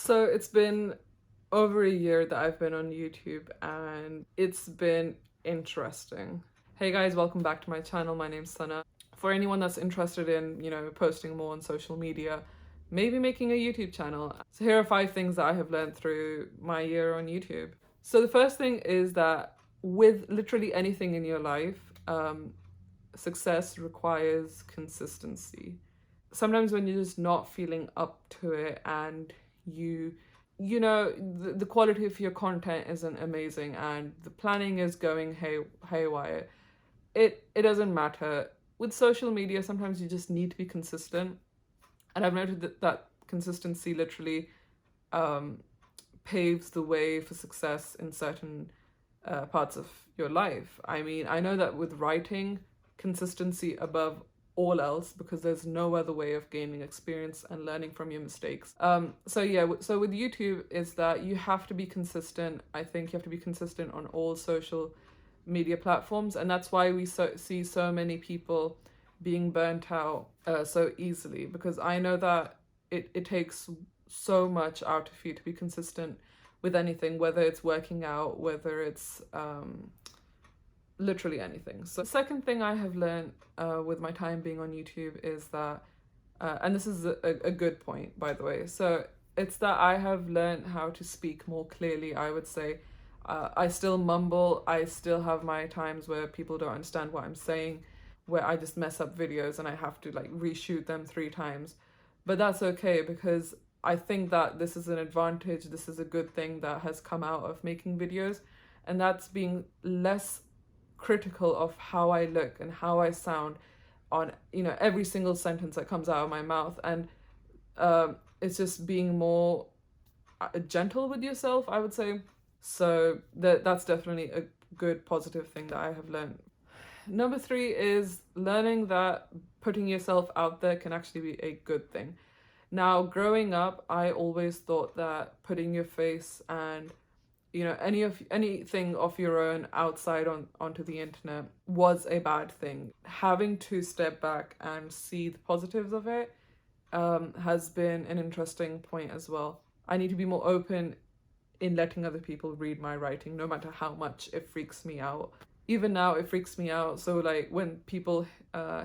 So it's been over a year that I've been on YouTube and it's been interesting. Hey guys, welcome back to my channel. My name's Sana. For anyone that's interested in, posting more on social media, maybe making a YouTube channel. So here are 5 things that I have learned through my year on YouTube. So the first thing is that with literally anything in your life, success requires consistency. Sometimes when you're just not feeling up to it and the quality of your content isn't amazing and the planning is going haywire, it doesn't matter. With social media, sometimes you just need to be consistent, and I've noted that consistency literally paves the way for success in certain parts of your life. I mean, I know that with writing, consistency above all else, because there's no other way of gaining experience and learning from your mistakes. So with YouTube is that you have to be consistent. I think you have to be consistent on all social media platforms, and that's why we see so many people being burnt out so easily, because I know that it takes so much out of you to be consistent with anything, whether it's working out, whether it's literally anything. So the second thing I have learned with my time being on YouTube is that, and this is a good point, by the way, so it's that I have learned how to speak more clearly, I would say. I still mumble, I still have my times where people don't understand what I'm saying, where I just mess up videos and I have to like reshoot them 3 times. But that's okay, because I think that this is an advantage, this is a good thing that has come out of making videos, and that's being less critical of how I look and how I sound on every single sentence that comes out of my mouth, and it's just being more gentle with yourself, I would say. So that's definitely a good positive thing that I have learned. Number 3 is learning that putting yourself out there can actually be a good thing. Now, growing up, I always thought that putting your face and anything of your own outside onto the internet was a bad thing. Having to step back and see the positives of it has been an interesting point as well. I need to be more open in letting other people read my writing, no matter how much it freaks me out. Even now, it freaks me out. So like when people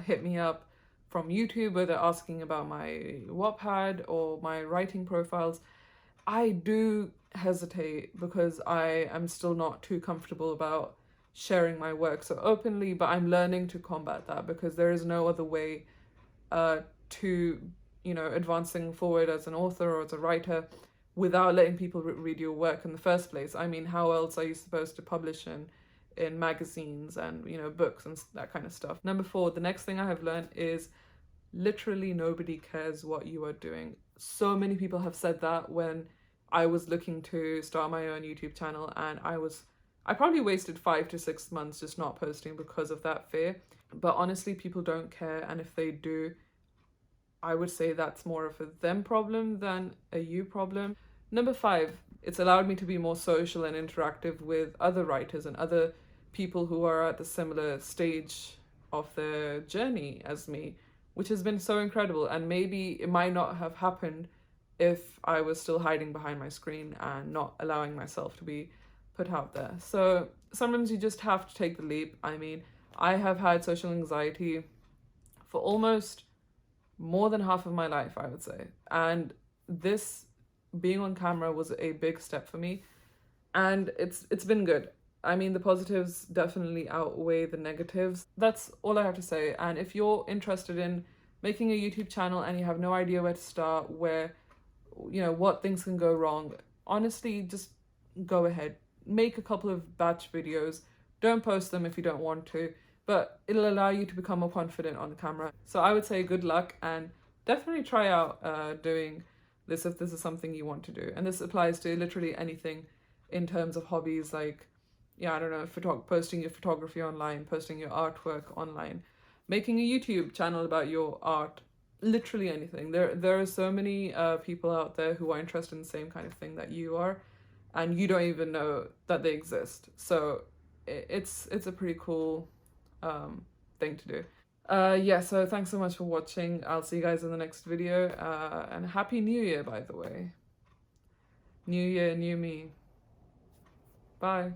hit me up from YouTube, where they're asking about my Wattpad or my writing profiles, I do hesitate because I am still not too comfortable about sharing my work so openly, but I'm learning to combat that, because there is no other way to advancing forward as an author or as a writer without letting people read your work in the first place. I mean, how else are you supposed to publish in magazines and books and that kind of stuff? Number 4, the next thing I have learned is literally nobody cares what you are doing. So many people have said that when I was looking to start my own YouTube channel, and I probably wasted 5 to 6 months just not posting because of that fear. But honestly, people don't care, and if they do, I would say that's more of a them problem than a you problem. Number 5, it's allowed me to be more social and interactive with other writers and other people who are at the similar stage of their journey as me, which has been so incredible. And maybe it might not have happened if I was still hiding behind my screen and not allowing myself to be put out there. So sometimes you just have to take the leap. I mean, I have had social anxiety for almost more than half of my life, I would say. And this being on camera was a big step for me, and it's been good. I mean, the positives definitely outweigh the negatives. That's all I have to say. And if you're interested in making a YouTube channel and you have no idea where to start, what things can go wrong, honestly, just go ahead. Make a couple of batch videos. Don't post them if you don't want to, but it'll allow you to become more confident on the camera. So I would say good luck, and definitely try out doing this if this is something you want to do. And this applies to literally anything in terms of hobbies, like, I don't know, posting your photography online, posting your artwork online, making a YouTube channel about your art, literally anything. There are so many people out there who are interested in the same kind of thing that you are, and you don't even know that they exist. So it's a pretty cool thing to do. So thanks so much for watching. I'll see you guys in the next video, and Happy New Year, by the way. New year, new me. Bye.